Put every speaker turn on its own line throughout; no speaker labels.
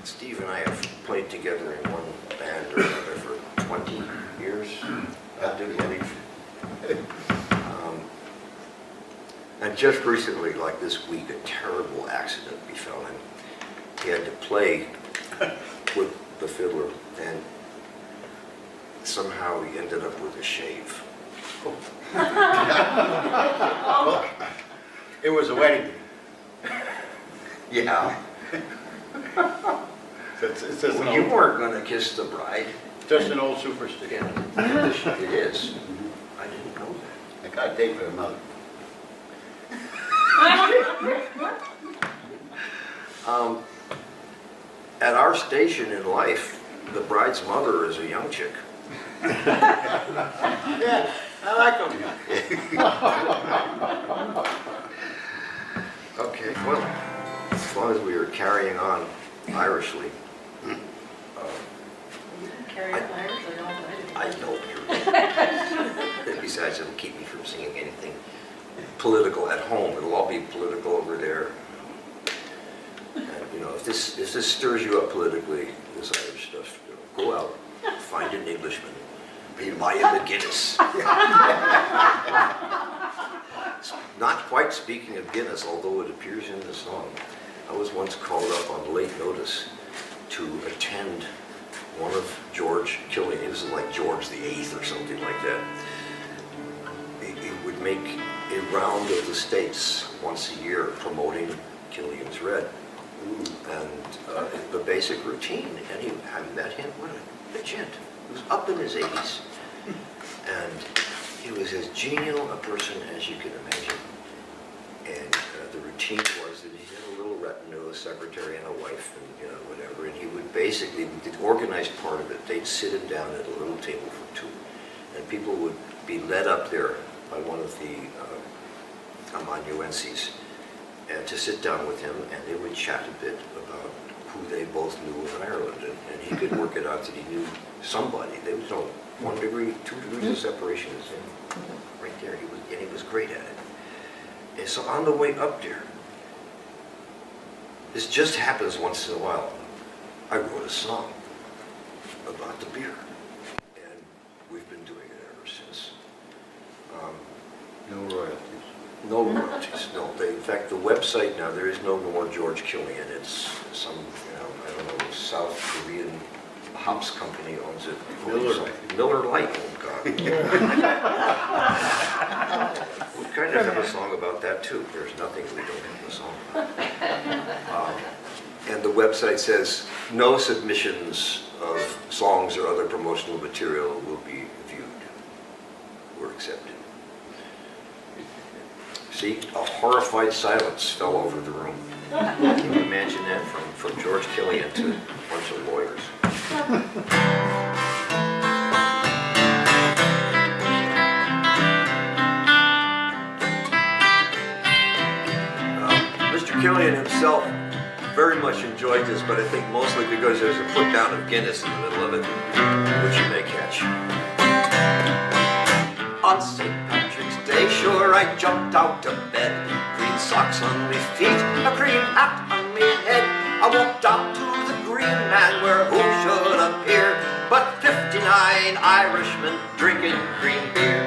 Steve and I have played together in one band or another for 20 years. And just recently, like this week, a terrible accident befell him. He had to play with the fiddler, and somehow he ended up with a shave.
Well, it was a wedding.
Yeah.
It's just an
You
old,
weren't going to kiss the bride.
just an old superstition.
It is. I didn't know that.
I got a date with her mother.
At our station in life, the bride's mother is a young chick.
Yeah, I like them.
Okay, well, as long as we are carrying on Irishly.
Carry on Irish,
I know you're. Besides, it'll keep me from singing anything political at home. It'll all be political over there. And, you know, if this stirs you up politically, this Irish stuff, you know, go out, find an Englishman, buy him a Guinness. Not quite speaking of Guinness, although it appears in the song. I was once called up on late notice to attend one of George Killian. This is like George the VIII or something like that. He would make a round of the states once a year promoting Killian's Red. And the basic routine, and I met him, what a gent. He was up in his 80s. And he was as genial a person as you can imagine. And the routine was that he had a little retinue, a secretary and a wife, and you know, whatever. And he would basically, the organized part of it, they'd sit him down at a little table for two. And people would be led up there by one of the amanuenses and to sit down with him, and they would chat a bit about who they both knew in Ireland. And he could work it out that he knew somebody. There was no 1 degree, 2 degrees of separation is in right there. And he was great at it. And so on the way up there, this just happens once in a while. I wrote a song about the beer, and we've been doing it ever since.
No royalties.
No royalties, no. In fact, the website now, there is no more George Killian. It's some, you know, I don't know, South Korean hops company owns it.
Miller.
Miller Lite, oh God. We kind of have a song about that too. There's nothing we don't have a song about. And the website says, no submissions of songs or other promotional material will be viewed or accepted. See, a horrified silence fell over the room. Can you imagine that from George Killian to a bunch of lawyers? Mr. Killian himself very much enjoyed this, but I think mostly because there's a put down of Guinness in the middle of it, which you may catch. On St. Patrick's Day, sure I jumped out of bed. Green socks on me feet, a green hat on me head. I walked down to the Green Man where who should appear but 59 Irishmen drinking green beer.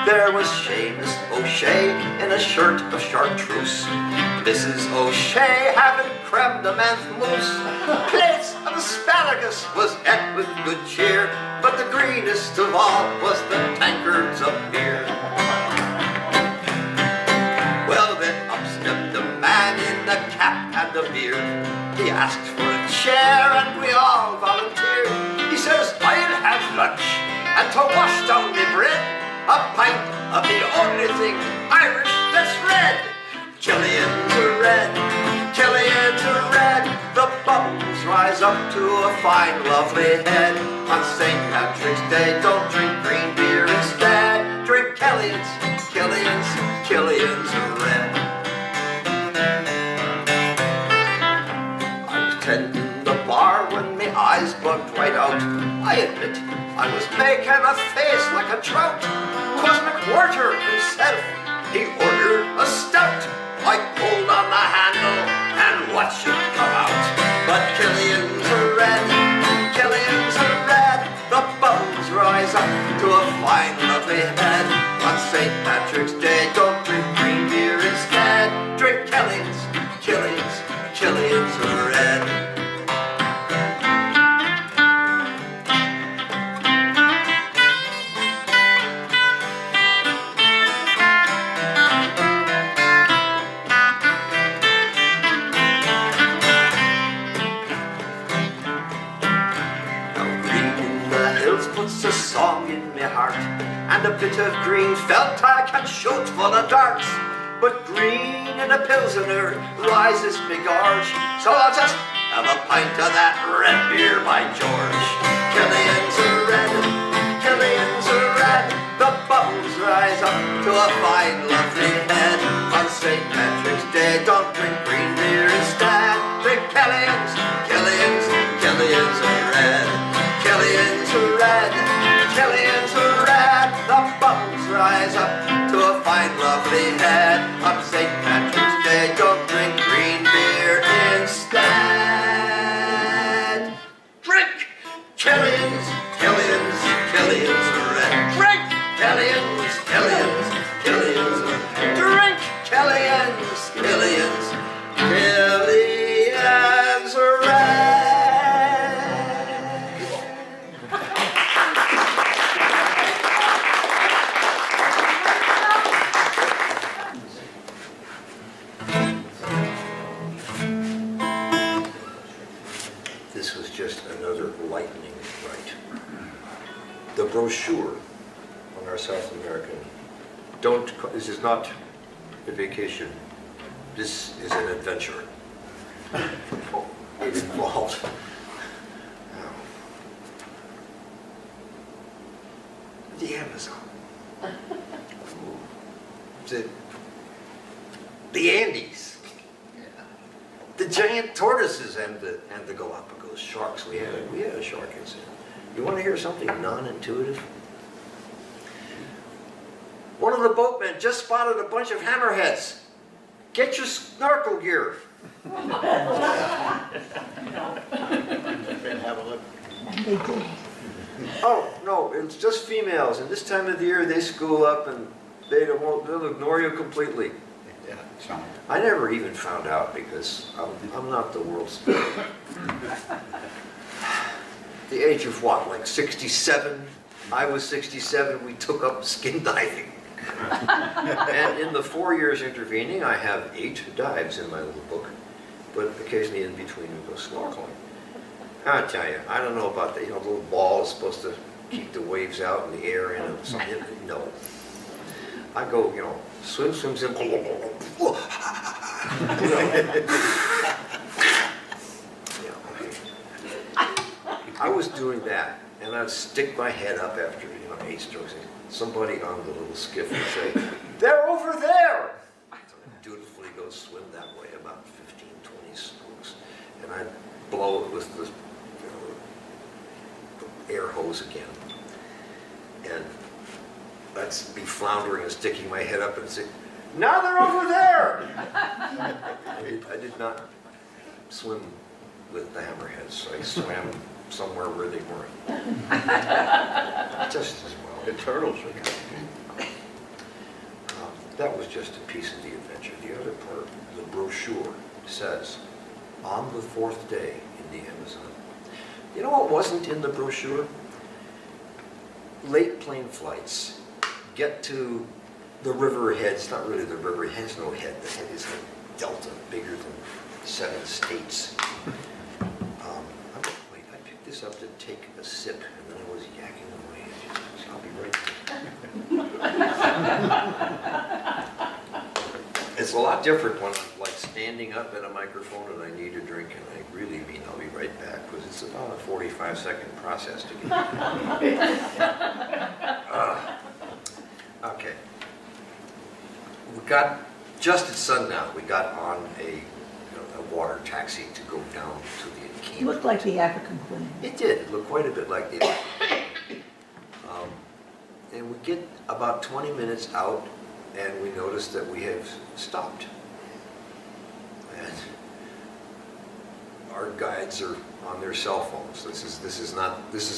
There was Seamus O'Shea in a shirt of chartreuse. Mrs. O'Shea having creme de menthe mousse. Plates of asparagus was ate with good cheer, but the greenest of all was the tankards of beer. Well then up stepped the man in the cap and the beard. He asked for a chair and we all volunteered. He says, I'll have lunch, and to wash down me bread, a pint of the only thing Irish that's red. Killian's a red, Killian's a red. The bubbles rise up to a fine, lovely head. On St. Patrick's Day, don't drink green beer instead. Drink Killian's, Killian's, Killian's a red. I was tending the bar when my eyes bugged right out. I admit I was making a face like a trout. 'Twas McWhorter himself, he ordered a stout. I pulled on the handle, and what song in me heart, and a bit of green felt I can shoot full of darts. But green in a pilsner rises me gorge, so I'll just have a pint of that red beer, by George. Killian's a red, Killian's a red, the bubbles rise up to a fine lovely head. On St. Patrick's Day, don't drink green beer instead. Drink Killian's, Killian's, Killian's a red. Killian's a red, Killian's a red, the bubbles rise up to a fine lovely head. On St. Patrick's Day, don't drink green beer instead. Drink Killian's, Killian's, Killian's a red. Drink Killian's, Killian's, Killian's a red. Drink Killian's, Killian's, Killian's a red. This was just another lightning right. The brochure on our South American, this is not a vacation, this is an adventure. It involved the Amazon, the Andes, the giant tortoises, and the Galapagos sharks. We had a shark incident. You want to hear something non-intuitive? One of the boatmen just spotted a bunch of hammerheads. Get your snorkel gear.
Been have a look.
Oh, no, it's just females, and this time of the year they school up and they'll ignore you completely.
Yeah, some.
I never even found out because I'm not the world's. The age of what, like 67? I was 67, we took up skin diving. And in the 4 years intervening, I have 8 dives in my little book, but occasionally in between we go snorkeling. I tell you, I don't know about that. You know, the little ball is supposed to keep the waves out in the air and something. No. I go, swim, I was doing that, and I'd stick my head up after 8 strokes. Somebody on the little skiff would say, "They're over there!" So I dutifully go swim that way about 15, 20 strokes, and I'd blow it with the air hose again. And I'd be floundering and sticking my head up and say, "Now they're over there!" I did not swim with the hammerheads. I swam somewhere where they weren't. Just as well.
The turtles are coming.
That was just a piece of the adventure. The other part, the brochure says, on the 4th day in the Amazon. You know what wasn't in the brochure? Late plane flights get to the river head. It's not really the river, it has no head. The head is a delta bigger than 7 states. Wait, I picked this up to take a sip, and then I was yakking away. I'll be right back. It's a lot different when I'm like standing up at a microphone and I need a drink, and I really mean I'll be right back, because it's about a 45-second process to get. Okay. We got, just at sundown, we got on a water taxi to go down to the
It
encampment.
looked like the African Queen.
It did. It looked quite a bit like the and we get about 20 minutes out, and we notice that we have stopped. And our guides are on their cell phones.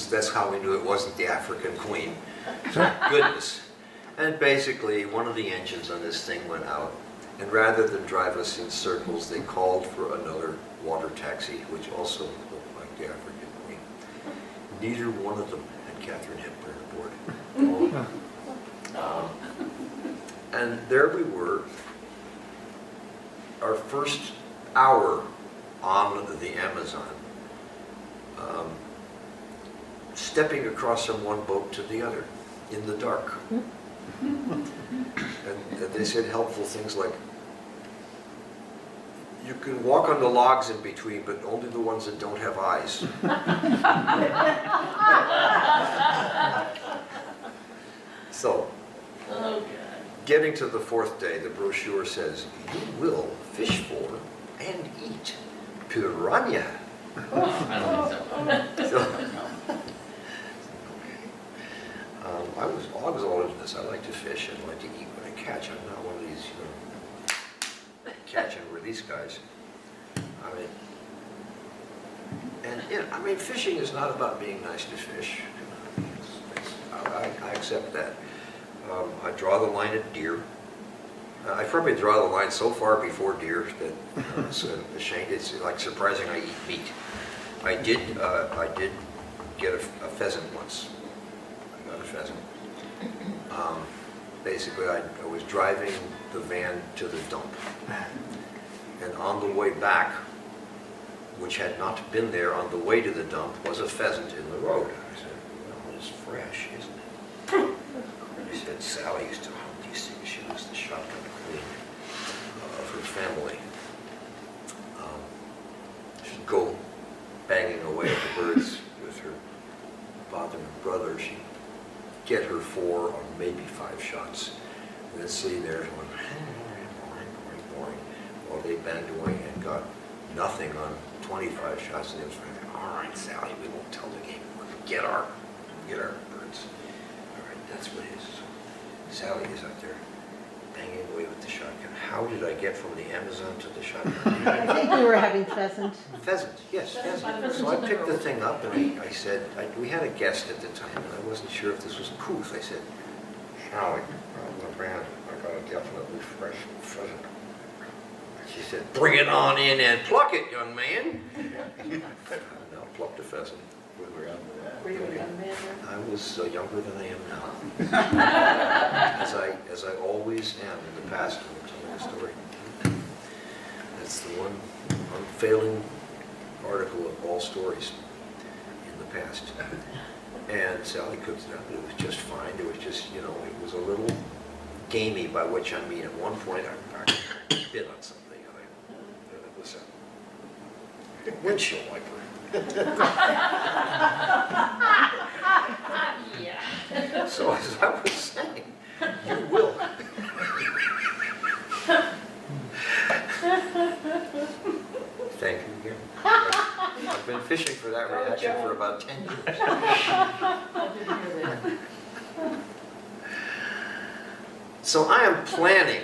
That's how we knew it wasn't the African Queen. Thank goodness. And basically, one of the engines on this thing went out, and rather than drive us in circles, they called for another water taxi, which also looked like the African Queen. Neither one of them had Catherine Hepburn aboard. And there we were, our first hour on the Amazon. stepping across from one boat to the other in the dark. And they said helpful things like, you can walk on the logs in between, but only the ones that don't have eyes. So,
Oh, God.
getting to the fourth day, the brochure says, you will fish for and eat piranha.
I don't think so.
So, I was all into this. I like to fish and I like to eat when I catch. I'm not one of these, catch and release guys. I mean, and yeah, I mean, fishing is not about being nice to fish. I accept that. I draw the line at deer. I probably draw the line so far before deer that it's a shame. It's like surprising I eat meat. I did get a pheasant once. I got a pheasant. Basically, I was driving the van to the dump, and on the way back, which had not been there on the way to the dump, was a pheasant in the road. I said, well, it's fresh, isn't it? I said, Sally used to hunt these things. She was the shotgun queen of her family. She'd go banging away at the birds with her father and brother. She'd get her 4 or maybe 5 shots, and then sitting there going, boring, while they banged away and got nothing on 25 shots, and it was like, all right, Sally, we won't tell the game. We're gonna get our birds. All right, that's what it is. Sally is out there banging away with the shotgun. How did I get from the Amazon to the shotgun?
I think we were having pheasant.
Pheasant, yes, pheasant. So I picked the thing up and I said, we had a guest at the time and I wasn't sure if this was couth. I said, Sally, my brand, I got a definitely fresh pheasant. She said, bring it on in and pluck it, young man. Now plucked a pheasant.
We were under that.
Were you a young man then?
I was younger than I am now. as I always am in the past when I'm telling a story. That's the one unfailing article of all stories in the past. And Sally cooked it up, and it was just fine. It was just, it was a little gamey, by which I mean at one point I bit on something. And it was a windshield wiper.
Yeah.
So as I was saying, you will. Thank you again. I've been fishing for that reaction for about 10 years.
I didn't hear that.
So I am planning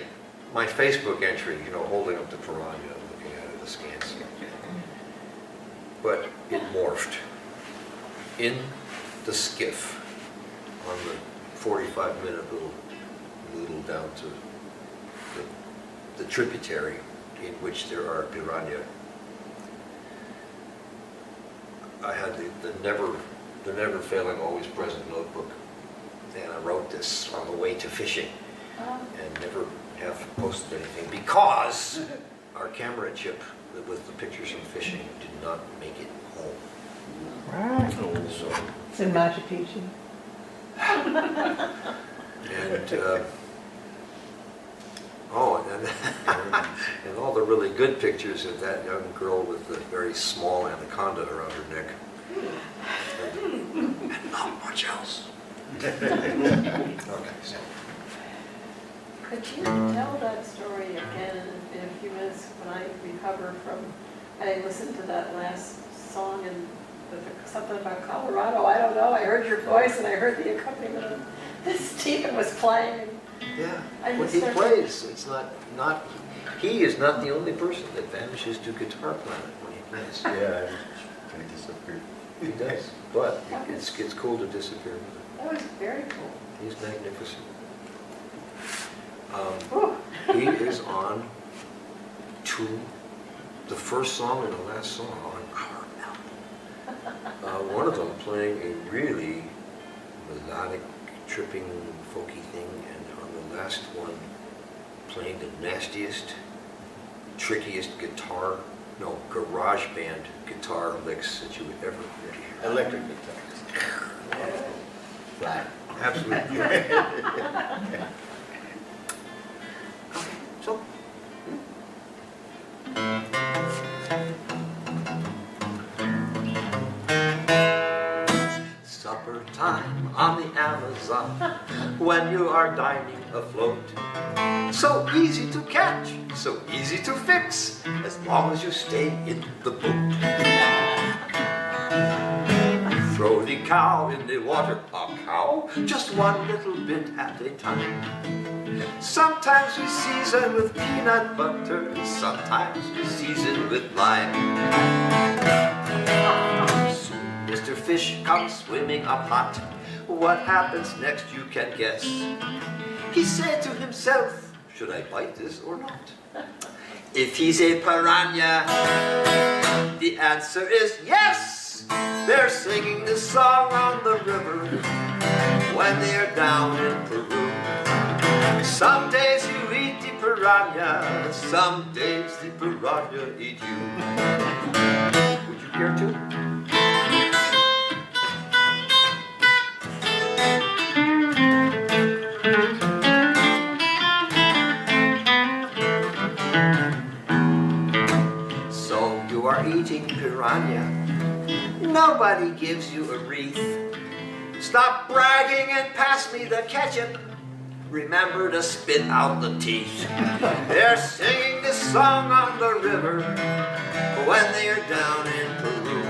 my Facebook entry, holding up the piranha, looking at it askance. But it morphed. In the skiff, on the 45-minute little down to the tributary in which there are piranha, I had the never failing, always present notebook, and I wrote this on the way to fishing, and never have posted anything because our camera chip with the pictures of fishing did not make it home.
Right.
So,
It's in Machu Picchu.
and all the really good pictures of that young girl with the very small anaconda around her neck. And not much else. Okay, so.
Could you tell that story again in a few minutes when I recover from, I listened to that last song and something about Colorado, I don't know, I heard your voice and I heard the accompaniment of Stephen was playing.
Yeah,
I
when
just
he
started-
plays, it's not, he is not the only person that vanishes to Guitar Planet when he plays.
Yeah, I disappeared.
He does, but it's cool to disappear with him.
That was very cool.
He's magnificent.
Whew.
He is on the first song and the last song on our album. One of them playing a really melodic, tripping, folky thing, and on the last one playing the nastiest, trickiest garage band guitar licks that you would ever hear.
Electric guitar. Flat.
Absolutely. So, supper time on the Amazon when you are dining afloat. So easy to catch, so easy to fix, as long as you stay in the boat. Throw the cow in the water, a cow, just one little bit at a time. Sometimes we season with peanut butter, sometimes we season with lime. Soon Mr. Fish comes swimming up hot. What happens next you can guess. He said to himself, should I bite this or not? If he's a piranha, the answer is yes! They're singing this song on the river when they're down in Peru. Some days you eat the piranha, some days the piranha eat you. Would you care to? So you are eating piranha. Nobody gives you a wreath. Stop bragging and pass me the ketchup. Remember to spit out the teeth. They're singing this song on the river when they are down in Peru.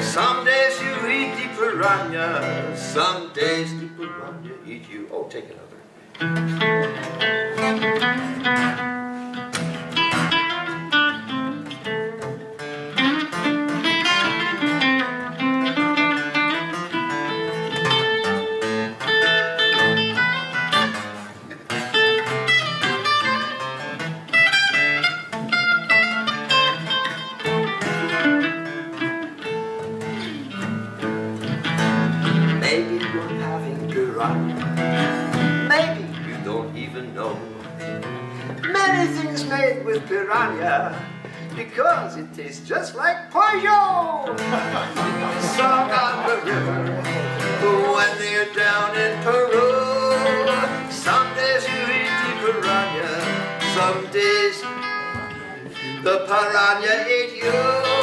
Some days you eat the piranha, some days the piranha eat you. Oh, take another. Maybe you're having piranha. Maybe you don't even know. Many things made with piranha because it tastes just like pollo. Song on the river when they're down in Peru. Some days you eat the piranha, some days the piranha ate you.